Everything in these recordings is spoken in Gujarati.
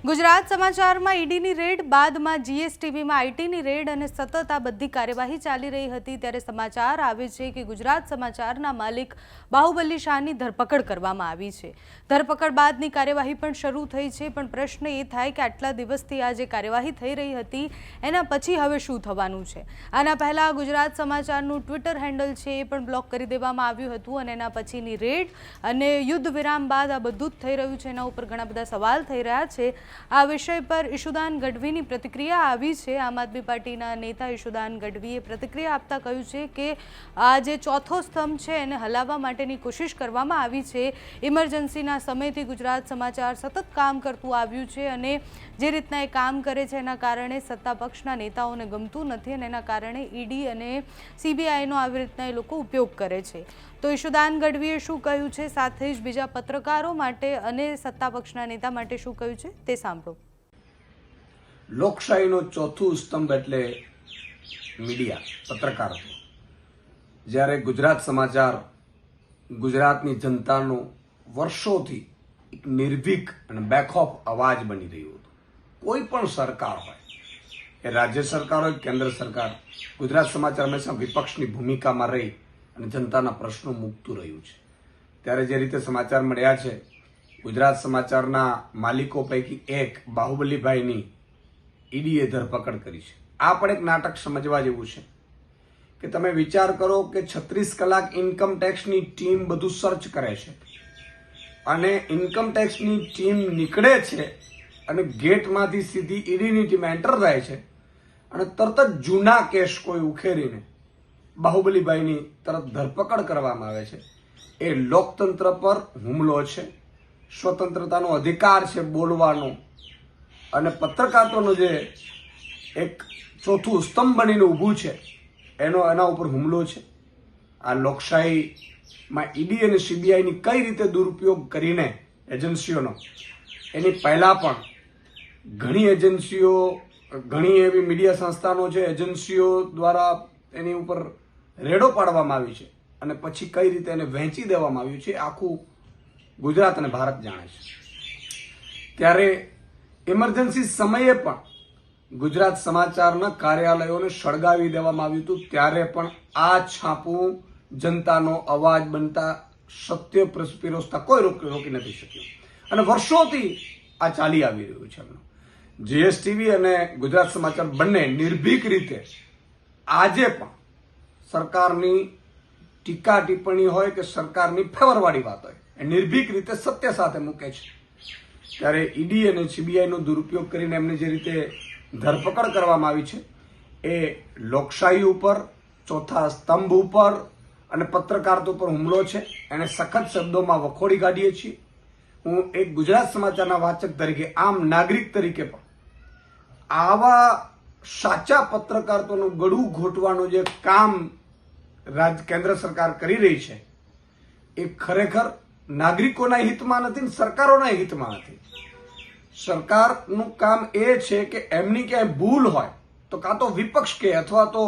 ગુજરાત સમાચારમાં ઈડીની રેડ બાદમાં જીએસટીવીમાં આઈટીની રેડ અને સતત આ બધી કાર્યવાહી ચાલી રહી હતી ત્યારે સમાચાર આવે છે કે ગુજરાત સમાચારના માલિક બાહુબલી શાહની ધરપકડ કરવામાં આવી છે। ધરપકડ બાદની કાર્યવાહી પણ શરૂ થઈ છે, પણ પ્રશ્ન એ થાય કે આટલા દિવસથી આ જે કાર્યવાહી થઈ રહી હતી એના પછી હવે શું થવાનું છે। આના પહેલાં ગુજરાત સમાચારનું ટ્વિટર હેન્ડલ છે એ પણ બ્લોક કરી દેવામાં આવ્યું હતું અને એના પછીની રેડ અને યુદ્ધ વિરામ બાદ આ બધું જ થઈ રહ્યું છે। એના ઉપર ઘણા બધા સવાલ થઈ રહ્યા છે। આ વિષય પર ઈશુદાન ગઢવીની પ્રતિક્રિયા આવી છે। આમ આદમી પાર્ટીના નેતા ઈશુદાન ગઢવીએ પ્રતિક્રિયા આપતા કહ્યું છે કે આ જે ચોથો સ્તંભ છે એને હલાવવા માટેની કોશિશ કરવામાં આવી છે। ઇમરજન્સીના સમયથી ગુજરાત સમાચાર સતત કામ કરતું આવ્યું છે અને જે રીતના એ કામ કરે છે એના કારણે સત્તા પક્ષના નેતાઓને ગમતું નથી અને એના કારણે ઈડી અને સીબીઆઈનો આવી રીતના એ લોકો ઉપયોગ કરે છે। તો ઈશુદાન ગઢવીએ શું કહ્યું છે, સાથે જ બીજા પત્રકારો માટે અને સત્તા પક્ષના નેતા માટે શું કહ્યું છે તે સાંભળો। લોકશાહીનો ચોથું સ્તંભ એટલે મીડિયા, પત્રકારત્વ। જ્યારે ગુજરાત સમાચાર ગુજરાતની જનતાનો વર્ષોથી એક નિર્ભીક અને બેખોફ અવાજ બની રહ્યું હતું। કોઈ પણ સરકાર હોય, એ રાજ્ય સરકાર હોય કેન્દ્ર સરકાર, ગુજરાત સમાચાર હંમેશા વિપક્ષની ભૂમિકામાં રહી અને જનતાના પ્રશ્નો મૂકતું રહ્યું છે। ત્યારે જે રીતે સમાચાર મળ્યા છે, ગુજરાત સમાચારના માલિકો પૈકી એક બાહુબલીભાઈની ઈડીએ ધરપકડ કરી છે। આ પણ એક નાટક સમજવા જેવું છે કે તમે વિચાર કરો કે 36 કલાક ઇન્કમ ટેક્સની ટીમ બધું સર્ચ કરે છે અને ઇન્કમ ટેક્સની ટીમ નીકળે છે અને ગેટમાંથી સીધી ઈડીની ટીમ એન્ટર થાય છે અને તરત જ જૂના કેસ કોઈ ઉખેરીને બાહુબલીભાઈની તરત ધરપકડ કરવામાં આવે છે। એ લોકતંત્ર પર હુમલો છે, સ્વતંત્રતાનો અધિકાર છે બોલવાનો, અને પત્રકારત્વનો જે એક ચોથું સ્તંભ બનીને ઊભું છે એના ઉપર હુમલો છે। આ લોકશાહીમાં ઈડી અને સીબીઆઈની કઈ રીતે દુરુપયોગ કરીને એજન્સીઓનો, એની પહેલા પણ ઘણી એજન્સીઓ, ઘણી એવી મીડિયા સંસ્થાનો છે, એજન્સીઓ દ્વારા એની ઉપર રેડો પાડવામાં આવી છે અને પછી કઈ રીતે એને વહેંચી દેવામાં આવ્યું છે આખું ગુજરાત અને ભારત જાણે છે। ત્યારે ઇમરજન્સી સમયે પણ ગુજરાત સમાચારના કાર્યાલયોને સળગાવી દેવામાં આવ્યું હતું, ત્યારે પણ આ છાપું જનતાનો અવાજ બનતા સત્ય પીરસતા કોઈ રોકી નથી શક્યું અને વર્ષોથી આ ચાલી આવી રહ્યું છે। જીએસટીવી અને ગુજરાત સમાચાર બંને નિર્ભીક રીતે આજે પણ સરકારની ટીકા ટિપ્પણી હોય કે સરકારની ફેવરવાળી વાત હોય એ નિર્ભીક રીતે સત્ય સાથે મૂકે છે। ત્યારે ઈડી અને સીબીઆઈનો દુરુપયોગ કરીને એમને જે રીતે ધરપકડ કરવામાં આવી છે એ લોકશાહી ઉપર, ચોથા સ્તંભ ઉપર અને પત્રકારત્વ ઉપર હુમલો છે। એને સખત શબ્દોમાં વખોડી કાઢીએ છીએ। હું એક ગુજરાત સમાચારના વાચક તરીકે, આમ નાગરિક તરીકે પણ આવા સાચા પત્રકારત્વનું ગળું ઘોટવાનું જે કામ કેન્દ્ર સરકાર કરી રહી છે એ ખરેખર નાગરિકોના હિતમાં નથી ને સરકારોના હિતમાં નથી। સરકારનું કામ એ છે કે એમની ક્યાંય ભૂલ હોય તો કાં તો વિપક્ષ કહે અથવા તો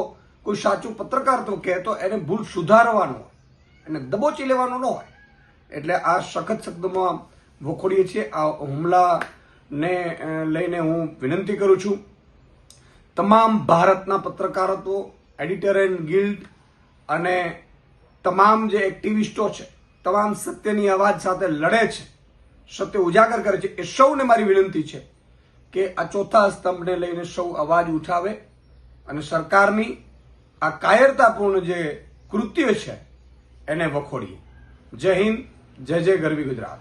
કોઈ સાચું પત્રકારત્વ કહે તો એને ભૂલ સુધારવાનું હોય, એને દબોચી લેવાનું ન હોય। એટલે આ સખત શબ્દોમાં વખોડીએ છીએ। આ હુમલાને લઈને હું વિનંતી કરું છું તમામ ભારતના પત્રકારત્વ, એડિટોરિયલ ગિલ્ડ અને તમામ જે એક્ટિવિસ્ટો છે, તમામ સત્યની અવાજ સાથે લડે છે, સત્ય ઉજાગર કરે છે, એ સૌને મારી વિનંતી છે કે આ ચોથા સ્તંભને લઈને સૌ અવાજ ઉઠાવે અને સરકારની આ કાયરતાપૂર્ણ જે કૃત્ય છે એને વખોડીએ। જય હિન્દ, જય જય ગરવી ગુજરાત।